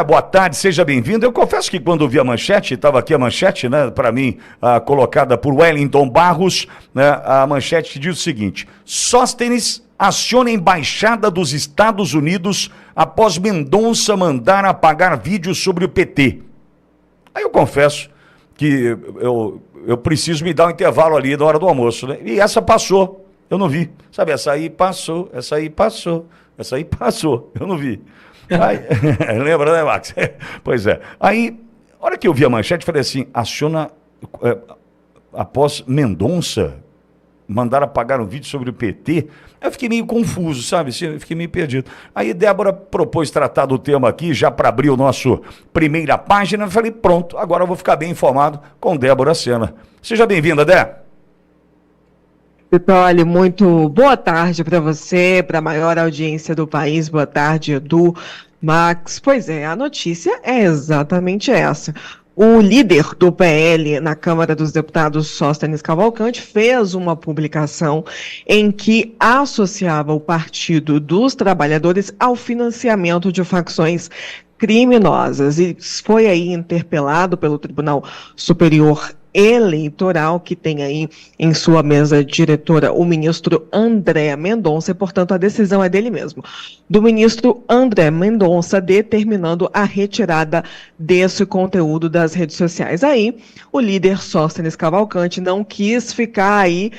Boa tarde, seja bem-vindo. Eu confesso que quando vi a manchete, estava aqui a manchete, né, para mim, colocada por Wellington Barros, né, a manchete diz o seguinte: Sóstenes aciona a Embaixada dos Estados Unidos após Mendonça mandar apagar vídeos sobre o PT. Aí eu confesso que eu preciso me dar um intervalo ali na hora do almoço, né? E essa passou, eu não vi. Sabe, essa aí passou, essa aí passou, essa aí passou, eu não vi. Aí, lembra, né, Max? Pois é. Aí, a hora que eu vi a manchete, falei assim, aciona, após Mendonça mandar apagar um vídeo sobre o PT, eu fiquei meio confuso, sabe? Eu fiquei meio perdido. Aí Débora propôs tratar do tema aqui, já para abrir o nosso primeira página, eu falei, pronto, agora eu vou ficar bem informado com Débora Sena. Seja bem-vinda, Dé. Vitório, muito boa tarde para você, para a maior audiência do país. Boa tarde, Edu, Max. Pois é, a notícia é exatamente essa. O líder do PL na Câmara dos Deputados, Sóstenes Cavalcante, fez uma publicação em que associava o Partido dos Trabalhadores ao financiamento de facções criminosas e foi aí interpelado pelo Tribunal Superior Eleitoral, que tem aí em sua mesa diretora o ministro André Mendonça, e, portanto, a decisão é dele mesmo, do ministro André Mendonça, determinando a retirada desse conteúdo das redes sociais. Aí, o líder Sóstenes Cavalcante não quis ficar aí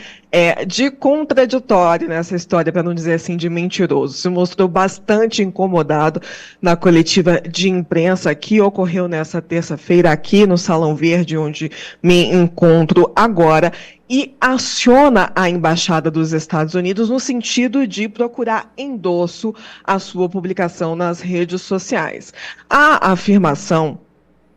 de contraditório nessa história, para não dizer assim, de mentiroso. Se mostrou bastante incomodado na coletiva de imprensa que ocorreu nessa terça-feira aqui no Salão Verde, onde me encontro agora, e aciona a Embaixada dos Estados Unidos no sentido de procurar endosso à sua publicação nas redes sociais. A afirmação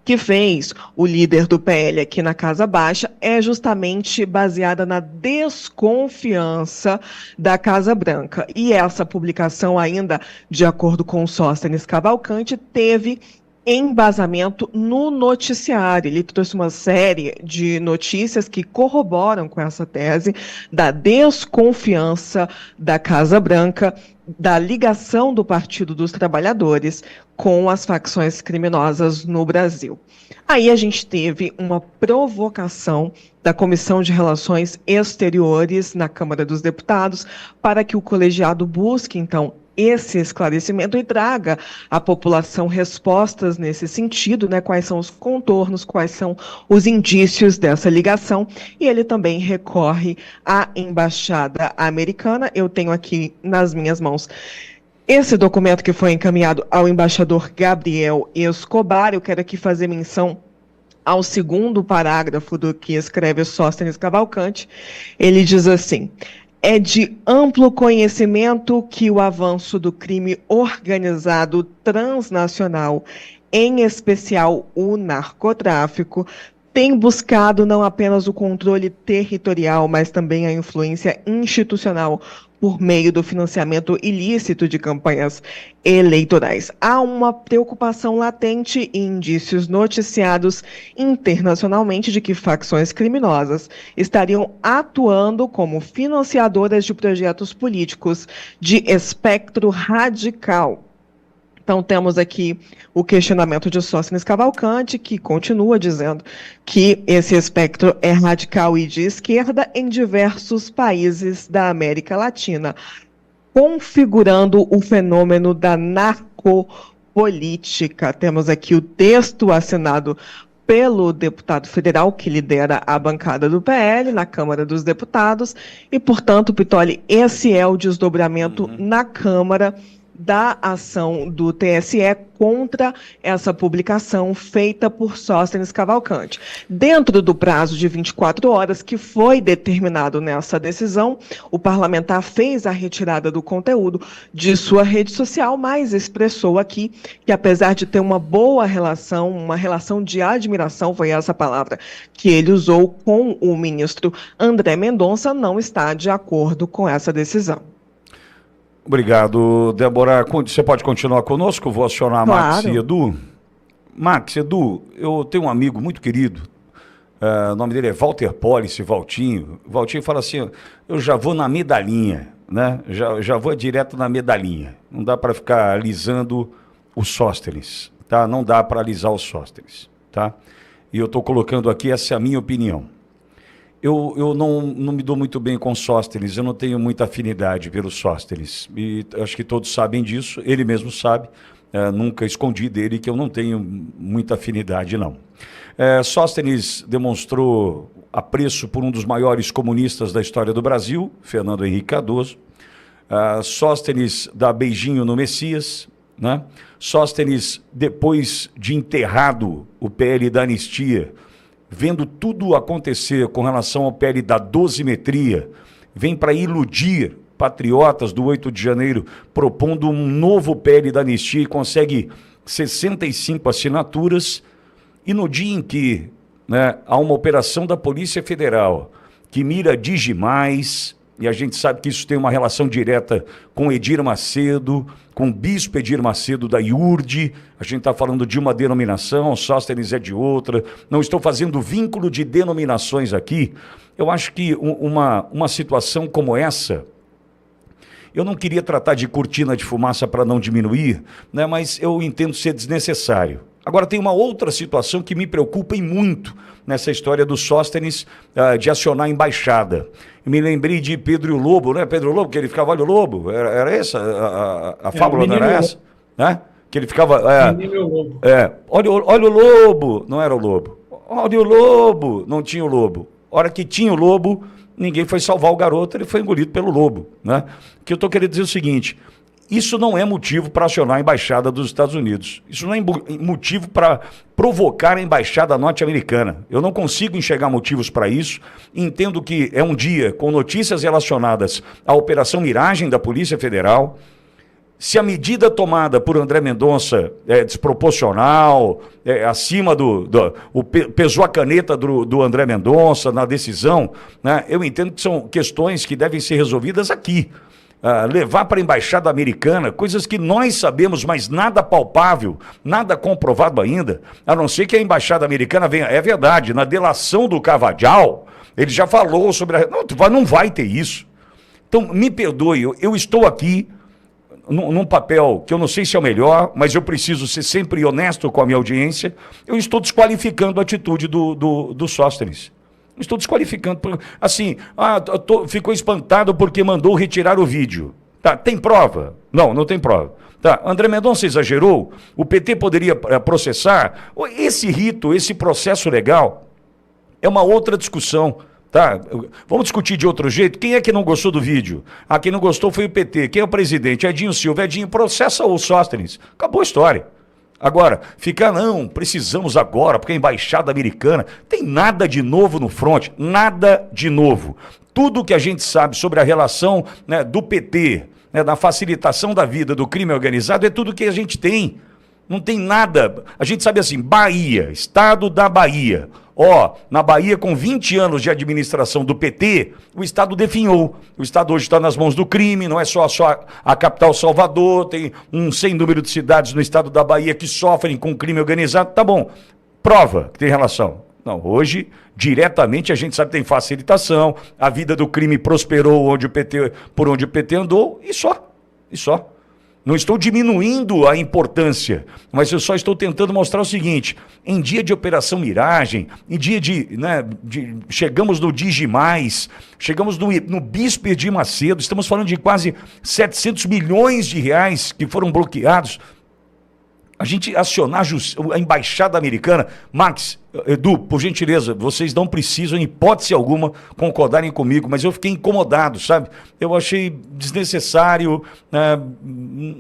que fez o líder do PL aqui na Casa Baixa é justamente baseada na desconfiança da Casa Branca. E essa publicação, ainda de acordo com o Sóstenes Cavalcante, teve embasamento no noticiário. Ele trouxe uma série de notícias que corroboram com essa tese da desconfiança da Casa Branca, da ligação do Partido dos Trabalhadores com as facções criminosas no Brasil. Aí a gente teve uma provocação da Comissão de Relações Exteriores na Câmara dos Deputados para que o colegiado busque, então, esse esclarecimento e traga à população respostas nesse sentido, né? Quais são os contornos, quais são os indícios dessa ligação, e ele também recorre à Embaixada Americana. Eu tenho aqui nas minhas mãos esse documento que foi encaminhado ao embaixador Gabriel Escobar. Eu quero aqui fazer menção ao segundo parágrafo do que escreve Sóstenes Cavalcante. Ele diz assim: é de amplo conhecimento que o avanço do crime organizado transnacional, em especial o narcotráfico, tem buscado não apenas o controle territorial, mas também a influência institucional por meio do financiamento ilícito de campanhas eleitorais. Há uma preocupação latente e indícios noticiados internacionalmente de que facções criminosas estariam atuando como financiadoras de projetos políticos de espectro radical. Então, temos aqui o questionamento de Sóstenes Cavalcante, que continua dizendo que esse espectro é radical e de esquerda em diversos países da América Latina, configurando o fenômeno da narcopolítica. Temos aqui o texto assinado pelo deputado federal que lidera a bancada do PL na Câmara dos Deputados e, portanto, Pitoli, esse é o desdobramento na Câmara da ação do TSE contra essa publicação feita por Sóstenes Cavalcante. Dentro do prazo de 24 horas que foi determinado nessa decisão, o parlamentar fez a retirada do conteúdo de sua rede social, mas expressou aqui que, apesar de ter uma boa relação, uma relação de admiração, foi essa palavra que ele usou com o ministro André Mendonça, não está de acordo com essa decisão. Obrigado, Débora. Você pode continuar conosco? Vou acionar Max e Edu. Max, Edu, eu tenho um amigo muito querido, o nome dele é Walter Policy, Valtinho. Valtinho fala assim, eu já vou na medalhinha, né? Já vou direto na medalhinha. Não dá para ficar alisando o Sóstenes. tá? Não dá para alisar o Sóstenes, tá? E eu estou colocando aqui, essa é a minha opinião. Eu não me dou muito bem com o Sóstenes, eu não tenho muita afinidade pelo Sóstenes. E acho que todos sabem disso, ele mesmo sabe, nunca escondi dele que eu não tenho muita afinidade, não. Sóstenes demonstrou apreço por um dos maiores comunistas da história do Brasil, Fernando Henrique Cardoso. Sóstenes dá beijinho no Messias, né? Sóstenes, depois de enterrado o PL da anistia, vendo tudo acontecer com relação ao PL da dosimetria, vem para iludir patriotas do 8 de janeiro, propondo um novo PL da anistia e consegue 65 assinaturas, e no dia em que, né, há uma operação da Polícia Federal que mira Digimais, e a gente sabe que isso tem uma relação direta com Edir Macedo, com o bispo Edir Macedo da IURD, a gente está falando de uma denominação, o Sóstenes é de outra, não estou fazendo vínculo de denominações aqui. Eu acho que uma situação como essa, eu não queria tratar de cortina de fumaça para não diminuir, né, mas eu entendo ser desnecessário. Agora, tem uma outra situação que me preocupa e muito nessa história do Sóstenes de acionar a embaixada. Eu me lembrei de Pedro e o Lobo, né? Pedro e o Lobo, que ele ficava, olha o Lobo, era essa? A fábula não era essa? Né? Que ele ficava... olha o Lobo, não era o Lobo. Olha o Lobo, não tinha o Lobo. A hora que tinha o Lobo, ninguém foi salvar o garoto, ele foi engolido pelo Lobo, né? O que eu estou querendo dizer é o seguinte... Isso não é motivo para acionar a embaixada dos Estados Unidos. Isso não é motivo para provocar a embaixada norte-americana. Eu não consigo enxergar motivos para isso. Entendo que é um dia com notícias relacionadas à Operação Miragem da Polícia Federal. Se a medida tomada por André Mendonça é desproporcional, acima pesou a caneta do André Mendonça na decisão, né? Eu entendo que são questões que devem ser resolvidas aqui. Levar para a embaixada americana coisas que nós sabemos, mas nada palpável, nada comprovado ainda, a não ser que a embaixada americana venha. É verdade, na delação do Cavajal, ele já falou sobre... Não vai ter isso. Então, me perdoe, eu estou aqui num papel que eu não sei se é o melhor, mas eu preciso ser sempre honesto com a minha audiência. Eu estou desqualificando a atitude do Sóstenes. Estou desqualificando. Assim, ficou espantado porque mandou retirar o vídeo. Tá, tem prova? Não tem prova. Tá, André Mendonça exagerou? O PT poderia processar? Esse rito, esse processo legal, é uma outra discussão. Tá? Vamos discutir de outro jeito. Quem é que não gostou do vídeo? Quem não gostou foi o PT. Quem é o presidente? Edinho Silva. Edinho, processa o Sóstenes. Acabou a história. Agora, não, precisamos agora, porque a embaixada americana tem nada de novo no fronte, nada de novo. Tudo que a gente sabe sobre a relação, né, do PT, né, da facilitação da vida do crime organizado, é tudo que a gente tem. Não tem nada. A gente sabe assim, Bahia, estado da Bahia. Na Bahia, com 20 anos de administração do PT, o Estado definhou. O Estado hoje está nas mãos do crime, não é só a capital Salvador, tem um sem número de cidades no estado da Bahia que sofrem com crime organizado. Tá bom, prova que tem relação. Não, hoje, diretamente, a gente sabe que tem facilitação, a vida do crime prosperou por onde o PT andou, e só. Não estou diminuindo a importância, mas eu só estou tentando mostrar o seguinte: em dia de Operação Miragem, em dia chegamos no Digimais, chegamos no bispo Edir Macedo, estamos falando de quase 700 milhões de reais que foram bloqueados. A gente acionar a embaixada americana. Max, Edu, por gentileza, vocês não precisam, em hipótese alguma, concordarem comigo, mas eu fiquei incomodado, sabe? Eu achei desnecessário,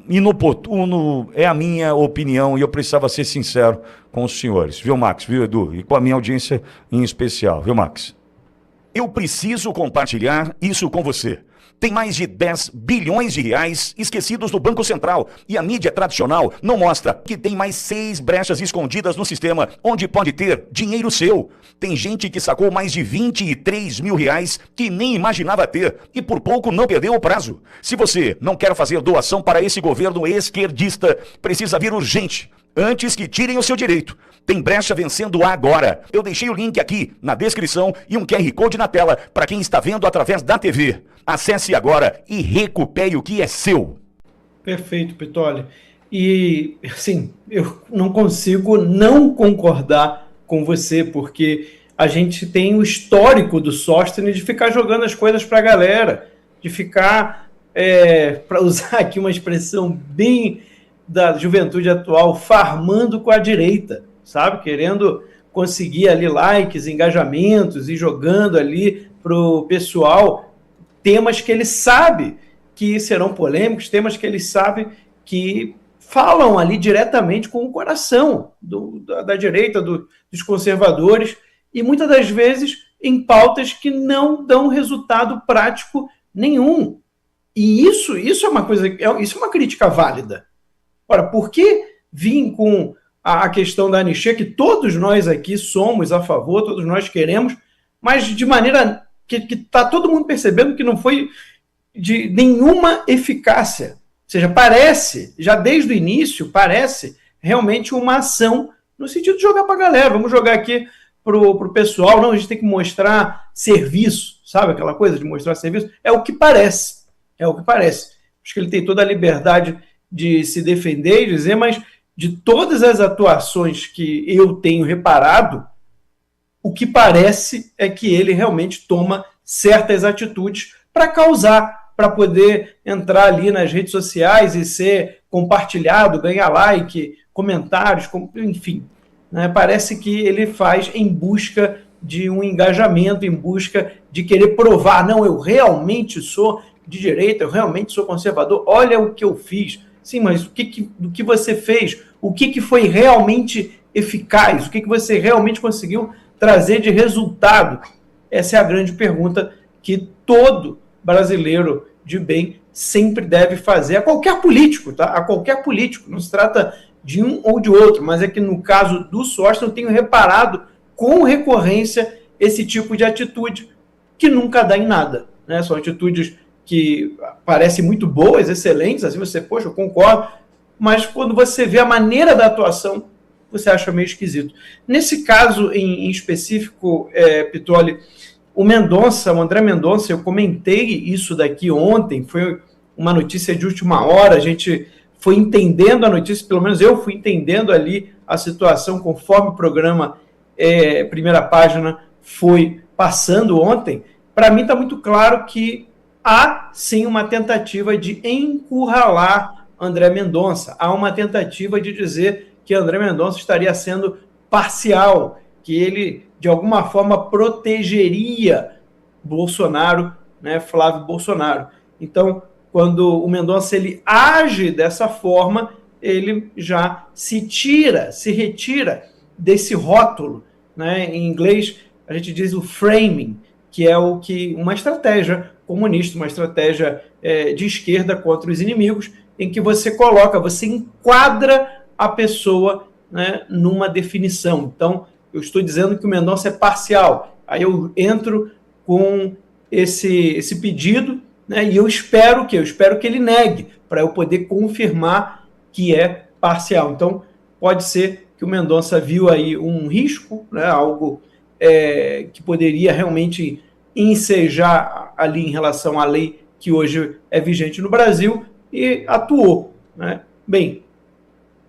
inoportuno, é a minha opinião, e eu precisava ser sincero com os senhores, viu, Max, viu, Edu? E com a minha audiência em especial, viu, Max? Eu preciso compartilhar isso com você. Tem mais de 10 bilhões de reais esquecidos no Banco Central e a mídia tradicional não mostra que tem mais 6 brechas escondidas no sistema onde pode ter dinheiro seu. Tem gente que sacou mais de 23 mil reais que nem imaginava ter e por pouco não perdeu o prazo. Se você não quer fazer doação para esse governo esquerdista, precisa vir urgente, antes que tirem o seu direito. Tem brecha vencendo agora. Eu deixei o link aqui na descrição e um QR Code na tela para quem está vendo através da TV. Acesse agora e recupere o que é seu. Perfeito, Pitoli. E, assim, eu não consigo não concordar com você, porque a gente tem o histórico do Sóstenes de ficar jogando as coisas para a galera, de ficar, para usar aqui uma expressão bem da juventude atual, farmando com a direita, sabe? Querendo conseguir ali likes, engajamentos e jogando ali para o pessoal temas que ele sabe que serão polêmicos, temas que ele sabe que falam ali diretamente com o coração da direita, dos conservadores, e muitas das vezes em pautas que não dão resultado prático nenhum. E isso é uma coisa, isso é uma crítica válida. Ora, por que vir com a questão da anistia, que todos nós aqui somos a favor, todos nós queremos, mas de maneira que está todo mundo percebendo que não foi de nenhuma eficácia. Ou seja, parece, já desde o início, parece realmente uma ação no sentido de jogar para a galera. Vamos jogar aqui para o pessoal. Não, a gente tem que mostrar serviço, sabe aquela coisa de mostrar serviço? É o que parece. É o que parece. Acho que ele tem toda a liberdade de se defender e dizer, mas de todas as atuações que eu tenho reparado, o que parece é que ele realmente toma certas atitudes para causar, para poder entrar ali nas redes sociais e ser compartilhado, ganhar like, comentários, enfim. Né? Parece que ele faz em busca de um engajamento, em busca de querer provar, não, eu realmente sou de direita, eu realmente sou conservador, olha o que eu fiz. Sim, mas do que você fez? O que foi realmente eficaz? O que você realmente conseguiu trazer de resultado? Essa é a grande pergunta que todo brasileiro de bem sempre deve fazer a qualquer político, tá? A qualquer político. Não se trata de um ou de outro, mas é que no caso do Sóstenes eu tenho reparado com recorrência esse tipo de atitude que nunca dá em nada, né? São atitudes que parecem muito boas, excelentes, assim você, poxa, eu concordo, mas quando você vê a maneira da atuação, você acha meio esquisito. Nesse caso em específico, Pitoli, o André Mendonça, eu comentei isso daqui ontem, foi uma notícia de última hora, a gente foi entendendo a notícia, pelo menos eu fui entendendo ali a situação conforme o programa Primeira Página foi passando ontem. Para mim está muito claro que há sim uma tentativa de encurralar André Mendonça, há uma tentativa de dizer que André Mendonça estaria sendo parcial, que ele de alguma forma protegeria Bolsonaro, né, Flávio Bolsonaro. Então, quando o Mendonça ele age dessa forma, ele já se retira desse rótulo, né? Em inglês a gente diz o framing, que é uma estratégia comunista, uma estratégia de esquerda contra os inimigos, em que você enquadra a pessoa, né, numa definição. Então, eu estou dizendo que o Mendonça é parcial. Aí eu entro com esse pedido, né, e eu espero que ele negue, para eu poder confirmar que é parcial. Então, pode ser que o Mendonça viu aí um risco, né, algo que poderia realmente ensejar ali em relação à lei que hoje é vigente no Brasil e atuou, né? Bem,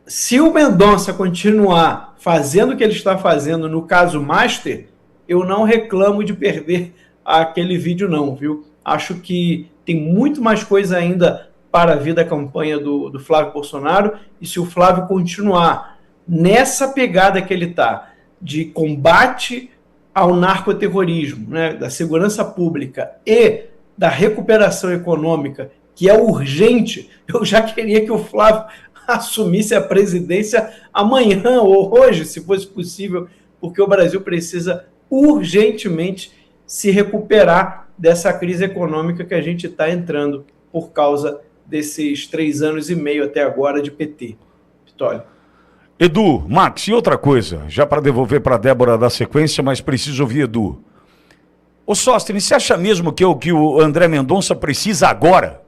se o Mendonça continuar fazendo o que ele está fazendo no caso Master, eu não reclamo de perder aquele vídeo não, viu? Acho que tem muito mais coisa ainda para vir da campanha do Flávio Bolsonaro, e se o Flávio continuar nessa pegada que ele está, de combate ao narcoterrorismo, né, da segurança pública e da recuperação econômica, que é urgente, eu já queria que o Flávio assumisse a presidência amanhã ou hoje, se fosse possível, porque o Brasil precisa urgentemente se recuperar dessa crise econômica que a gente está entrando por causa desses 3 anos e meio até agora de PT. Pitoli. Edu, Max, e outra coisa, já para devolver para a Débora da sequência, mas preciso ouvir Edu. Ô Sóstenes, você acha mesmo que o André Mendonça precisa agora?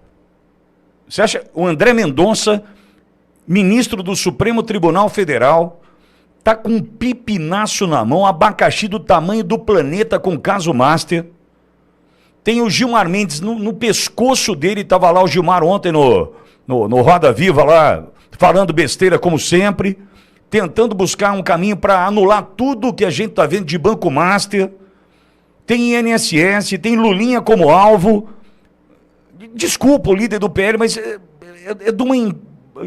Você acha o André Mendonça, ministro do Supremo Tribunal Federal, tá com um pipinaço na mão, abacaxi do tamanho do planeta com o caso Master. Tem o Gilmar Mendes no pescoço dele, estava lá o Gilmar ontem no Roda Viva lá, falando besteira como sempre, tentando buscar um caminho para anular tudo que a gente está vendo de Banco Master. Tem INSS, tem Lulinha como alvo. Desculpa o líder do PL, mas é de uma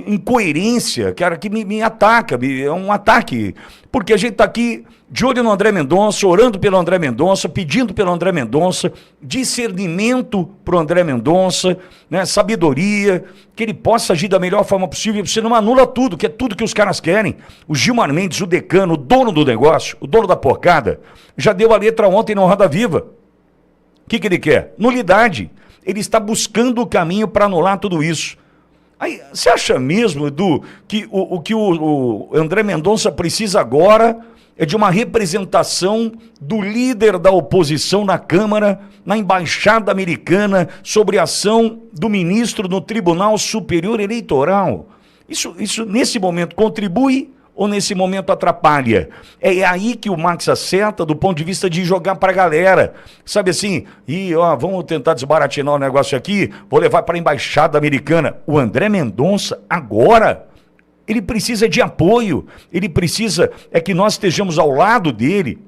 incoerência, cara, que me ataca, é um ataque. Porque a gente está aqui de olho no André Mendonça, orando pelo André Mendonça, pedindo pelo André Mendonça, discernimento para o André Mendonça, né, sabedoria, que ele possa agir da melhor forma possível. Você não anula tudo, que é tudo que os caras querem. O Gilmar Mendes, o decano, o dono do negócio, o dono da porcada, já deu a letra ontem no Roda Viva. O que ele quer? Nulidade. Ele está buscando o caminho para anular tudo isso. Aí, você acha mesmo, Edu, que o André Mendonça precisa agora é de uma representação do líder da oposição na Câmara, na Embaixada Americana, sobre a ação do ministro no Tribunal Superior Eleitoral? Isso nesse momento contribui ou nesse momento atrapalha? É aí que o Max acerta do ponto de vista de jogar para a galera. Sabe assim, vamos tentar desbaratinar o negócio aqui, vou levar para a Embaixada Americana. O André Mendonça, agora, ele precisa de apoio, ele precisa que nós estejamos ao lado dele,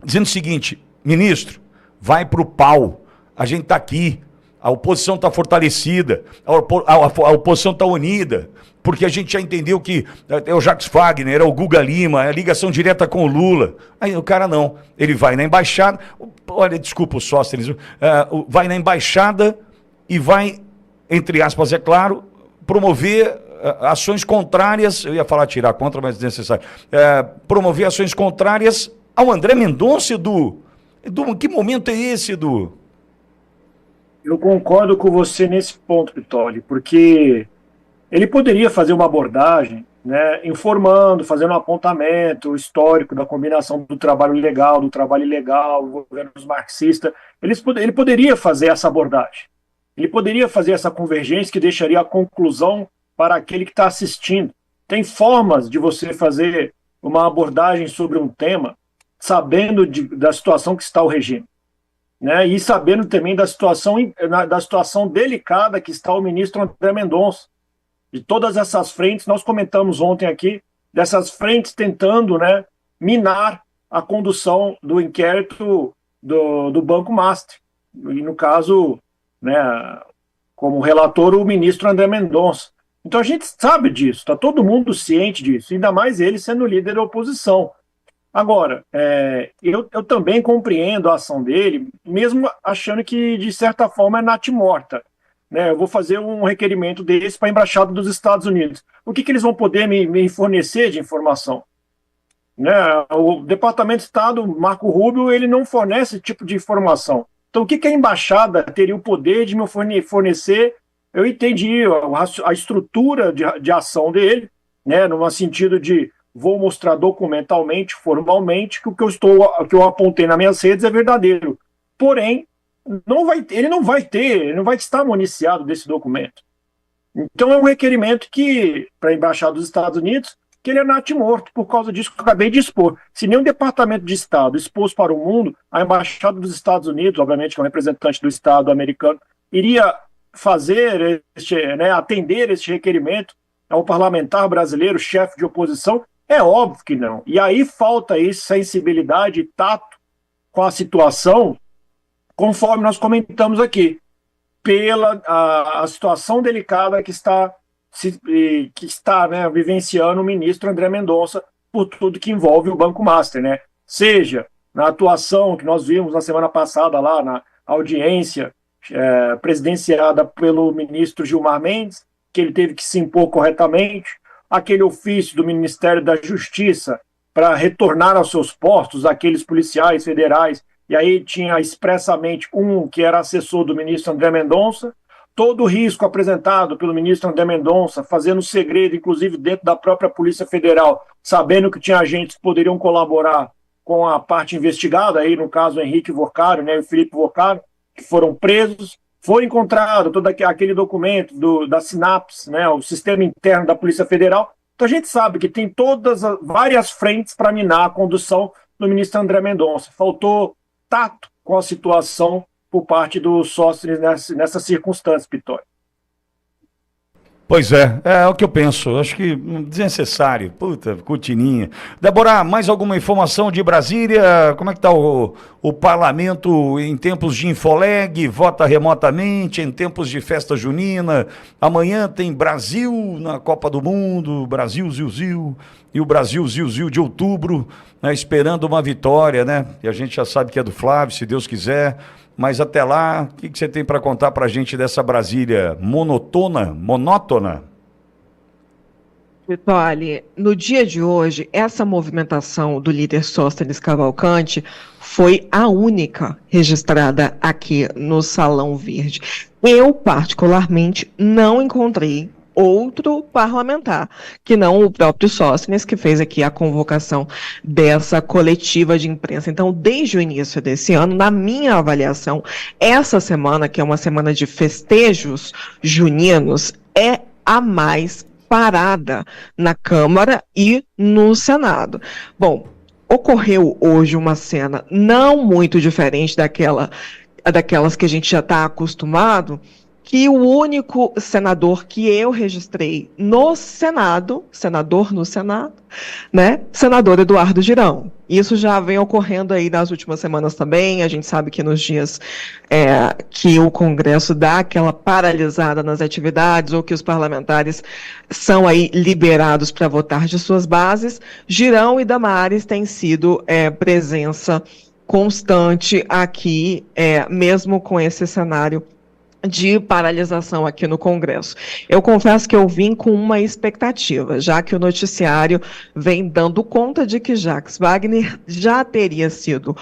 dizendo o seguinte: ministro, vai para o pau, a gente está aqui, a oposição está fortalecida, a oposição está unida, porque a gente já entendeu que é o Jacques Wagner, é o Guga Lima, é a ligação direta com o Lula. Aí o cara não, ele vai na embaixada, olha, desculpa o Sóstenes, vai na embaixada e vai, entre aspas, é claro, promover ações contrárias, eu ia falar tirar contra, mas desnecessário, promover ações contrárias ao André Mendonça, Edu. Edu, que momento é esse, Edu? Eu concordo com você nesse ponto, Pitoli, porque ele poderia fazer uma abordagem, né, informando, fazendo um apontamento histórico da combinação do trabalho legal, do trabalho ilegal, governos marxistas. Ele poderia fazer essa abordagem. Ele poderia fazer essa convergência que deixaria a conclusão para aquele que está assistindo. Tem formas de você fazer uma abordagem sobre um tema sabendo da situação que está o regime, né, e sabendo também da situação delicada que está o ministro André Mendonça. De todas essas frentes, nós comentamos ontem aqui, dessas frentes tentando, né, minar a condução do inquérito do Banco Master. E, no caso, né, como relator, o ministro André Mendonça. Então a gente sabe disso, está todo mundo ciente disso, ainda mais ele sendo líder da oposição. Agora, eu também compreendo a ação dele, mesmo achando que, de certa forma, é natimorta. Né, eu vou fazer um requerimento desse para a Embaixada dos Estados Unidos. O que eles vão poder me fornecer de informação? Né, o Departamento de Estado, Marco Rubio, ele não fornece esse tipo de informação. Então, o que a Embaixada teria o poder de me fornecer? Eu entendi a estrutura de ação dele, né, no sentido de vou mostrar documentalmente, formalmente, que o que eu apontei nas minhas redes é verdadeiro. Porém, ele não vai estar municiado desse documento. Então é um requerimento para a Embaixada dos Estados Unidos, que ele é natimorto por causa disso que eu acabei de expor. Se nenhum Departamento de Estado expôs para o mundo, a Embaixada dos Estados Unidos, obviamente que é um representante do Estado americano, iria atender este requerimento ao parlamentar brasileiro, chefe de oposição? É óbvio que não. E aí falta isso, sensibilidade e tato com a situação, conforme nós comentamos aqui, pela a situação delicada que está vivenciando o ministro André Mendonça por tudo que envolve o Banco Master, né? Seja na atuação que nós vimos na semana passada lá na audiência presidenciada pelo ministro Gilmar Mendes, que ele teve que se impor corretamente, aquele ofício do Ministério da Justiça para retornar aos seus postos aqueles policiais federais. E aí tinha expressamente um que era assessor do ministro André Mendonça, todo o risco apresentado pelo ministro André Mendonça, fazendo segredo, inclusive dentro da própria Polícia Federal, sabendo que tinha agentes que poderiam colaborar com a parte investigada, aí no caso o Henrique Vocário, né, e o Felipe Vocário, que foram presos. Foi encontrado todo aquele documento da Sinapse, né, o sistema interno da Polícia Federal. Então a gente sabe que tem várias frentes para minar a condução do ministro André Mendonça. Faltou tato com a situação por parte do Sóstenes nessa circunstância, Pitoli. Pois é o que eu penso. Acho que desnecessário. Puta, cortininha. Débora, mais alguma informação de Brasília? Como é que está o parlamento em tempos de Infoleg? Vota remotamente, em tempos de festa junina. Amanhã tem Brasil na Copa do Mundo, Brasil, Zil, e o Brasil, Zil de outubro, né, esperando uma vitória, né? E a gente já sabe que é do Flávio, se Deus quiser. Mas até lá, o que você tem para contar para a gente dessa Brasília monótona? Olha, no dia de hoje, essa movimentação do líder Sóstenes Cavalcante foi a única registrada aqui no Salão Verde. Eu, particularmente, não encontrei outro parlamentar, que não o próprio Sóstenes, que fez aqui a convocação dessa coletiva de imprensa. Então, desde o início desse ano, na minha avaliação, essa semana, que é uma semana de festejos juninos, é a mais parada na Câmara e no Senado. Bom, ocorreu hoje uma cena não muito diferente daquelas que a gente já está acostumado, que o único senador que eu registrei no Senado, senador no Senado, né, senador Eduardo Girão. Isso já vem ocorrendo aí nas últimas semanas também. A gente sabe que nos dias que o Congresso dá aquela paralisada nas atividades ou que os parlamentares são aí liberados para votar de suas bases, Girão e Damares têm sido presença constante aqui, mesmo com esse cenário de paralisação aqui no Congresso. Eu confesso que eu vim com uma expectativa, já que o noticiário vem dando conta de que Jacques Wagner já teria sido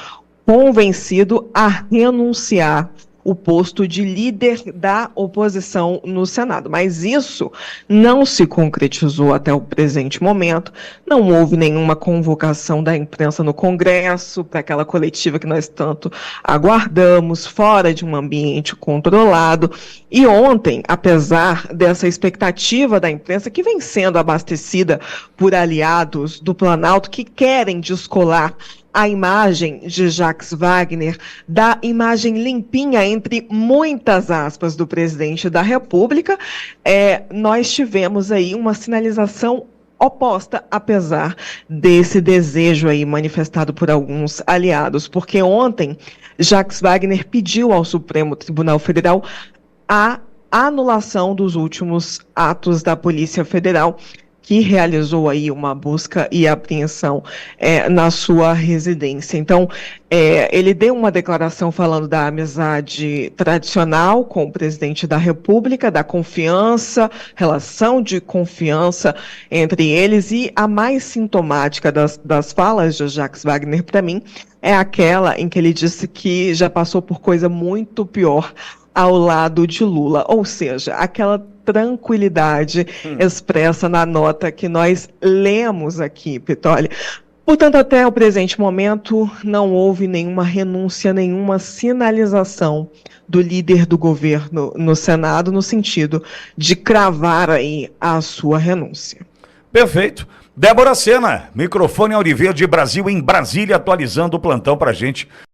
convencido a renunciar o posto de líder da oposição no Senado. Mas isso não se concretizou até o presente momento. Não houve nenhuma convocação da imprensa no Congresso para aquela coletiva que nós tanto aguardamos, fora de um ambiente controlado. E ontem, apesar dessa expectativa da imprensa, que vem sendo abastecida por aliados do Planalto que querem descolar a imagem de Jacques Wagner, da imagem limpinha, entre muitas aspas, do presidente da República, nós tivemos aí uma sinalização oposta, apesar desse desejo aí manifestado por alguns aliados, porque ontem Jacques Wagner pediu ao Supremo Tribunal Federal a anulação dos últimos atos da Polícia Federal, que realizou aí uma busca e apreensão na sua residência. Então, ele deu uma declaração falando da amizade tradicional com o presidente da República, da confiança, relação de confiança entre eles, e a mais sintomática das falas de Jacques Wagner, para mim, é aquela em que ele disse que já passou por coisa muito pior ao lado de Lula, ou seja, aquela tranquilidade expressa na nota que nós lemos aqui, Pitoli. Portanto, até o presente momento, não houve nenhuma renúncia, nenhuma sinalização do líder do governo no Senado, no sentido de cravar aí a sua renúncia. Perfeito. Débora Sena, microfone Auriverde Brasil em Brasília, atualizando o plantão pra gente.